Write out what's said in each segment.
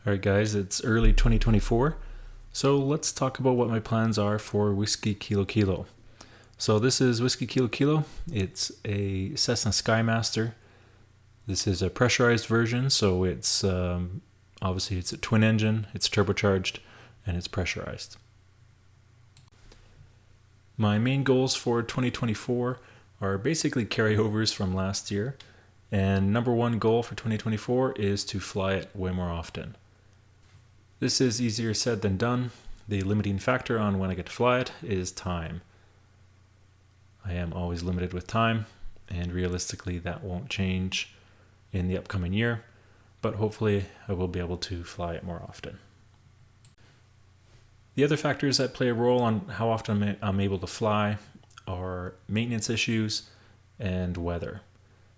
Alright guys, it's early 2024, so let's talk about what my plans are for Whiskey Kilo Kilo. So this is Whiskey Kilo Kilo. It's a Cessna Skymaster. This is a pressurized version, so it's obviously it's a twin engine, it's turbocharged, and it's pressurized. My main goals for 2024 are basically carryovers from last year, and number one goal for 2024 is to fly it way more often. This is easier said than done. The limiting factor on when I get to fly it is time. I am always limited with time, and realistically that won't change in the upcoming year, but hopefully I will be able to fly it more often. The other factors that play a role on how often I'm able to fly are maintenance issues and weather.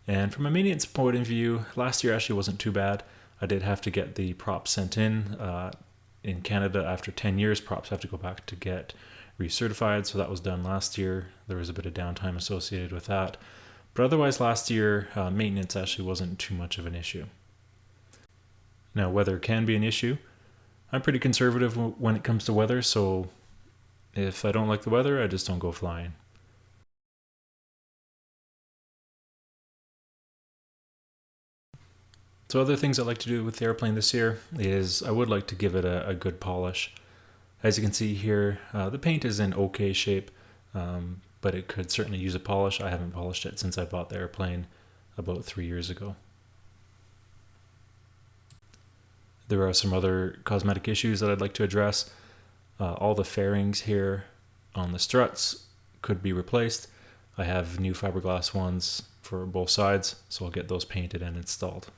And from a maintenance point of view, last year actually wasn't too bad. I did have to get the props sent in Canada. After 10 years, props have to go back to get recertified, so that was done last year. There was a bit of downtime associated with that. But otherwise last year, maintenance actually wasn't too much of an issue. Now, weather can be an issue. I'm pretty conservative when it comes to weather, so if I don't like the weather, I just don't go flying. So other things I'd like to do with the airplane this year is I would like to give it a good polish. As you can see here, the paint is in okay shape, but it could certainly use a polish. I haven't polished it since I bought the airplane about 3 years ago. There are some other cosmetic issues that I'd like to address. All the fairings here on the struts could be replaced. I have new fiberglass ones for both sides, so I'll get those painted and installed.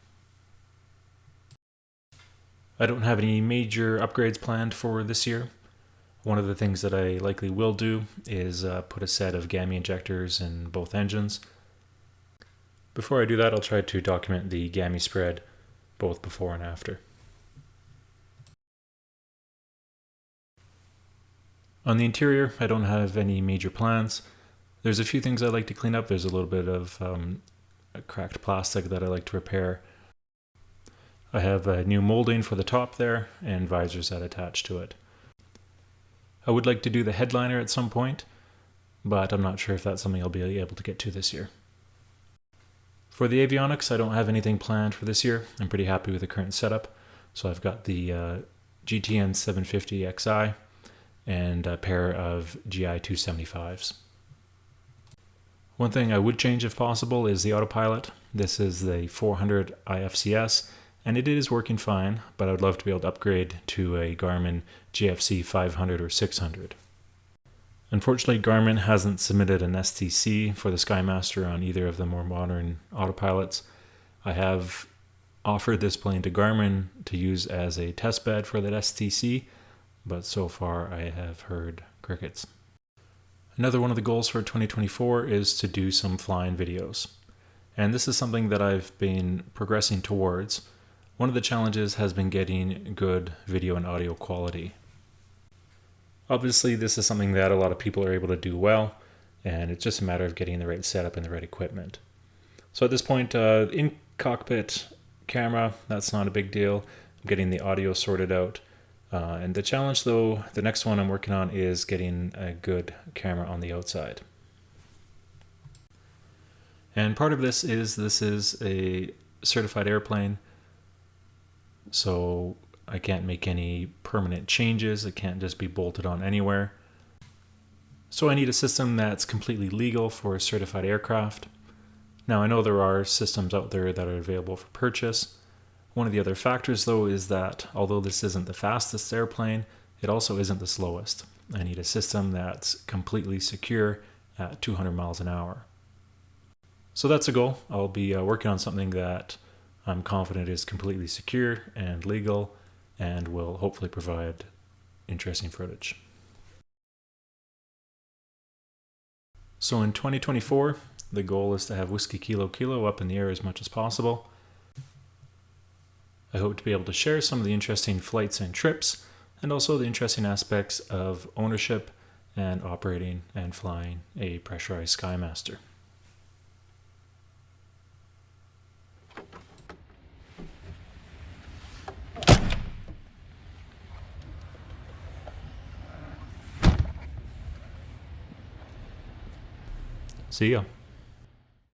I don't have any major upgrades planned for this year. One of the things that I likely will do is put a set of GAMI injectors in both engines. Before I do that, I'll try to document the GAMI spread both before and after. On the interior, I don't have any major plans. There's a few things I'd like to clean up. There's a little bit of cracked plastic that I like to repair. I have a new molding for the top there and visors that attach to it. I would like to do the headliner at some point, but I'm not sure if that's something I'll be able to get to this year. For the avionics, I don't have anything planned for this year. I'm pretty happy with the current setup. So I've got the GTN 750 XI and a pair of GI 275s. One thing I would change if possible is the autopilot. This is the 400 IFCS. And it is working fine, but I would love to be able to upgrade to a Garmin GFC 500 or 600. Unfortunately, Garmin hasn't submitted an STC for the Skymaster on either of the more modern autopilots. I have offered this plane to Garmin to use as a test bed for that STC, but so far I have heard crickets. Another one of the goals for 2024 is to do some flying videos. And this is something that I've been progressing towards. One of the challenges has been getting good video and audio quality. Obviously, this is something that a lot of people are able to do well, and it's just a matter of getting the right setup and the right equipment. So at this point, in-cockpit camera, that's not a big deal. I'm getting the audio sorted out. And the challenge, though, the next one I'm working on is getting a good camera on the outside. And part of this is a certified airplane. So I can't make any permanent changes. It can't just be bolted on anywhere. So I need a system that's completely legal for a certified aircraft. Now I know there are systems out there that are available for purchase. One of the other factors though is that although this isn't the fastest airplane, it also isn't the slowest. I need a system that's completely secure at 200 miles an hour. So that's a goal. I'll be working on something that I'm confident is completely secure and legal and will hopefully provide interesting footage. So in 2024, the goal is to have Whiskey Kilo Kilo up in the air as much as possible. I hope to be able to share some of the interesting flights and trips and also the interesting aspects of ownership and operating and flying a pressurized Skymaster. See ya.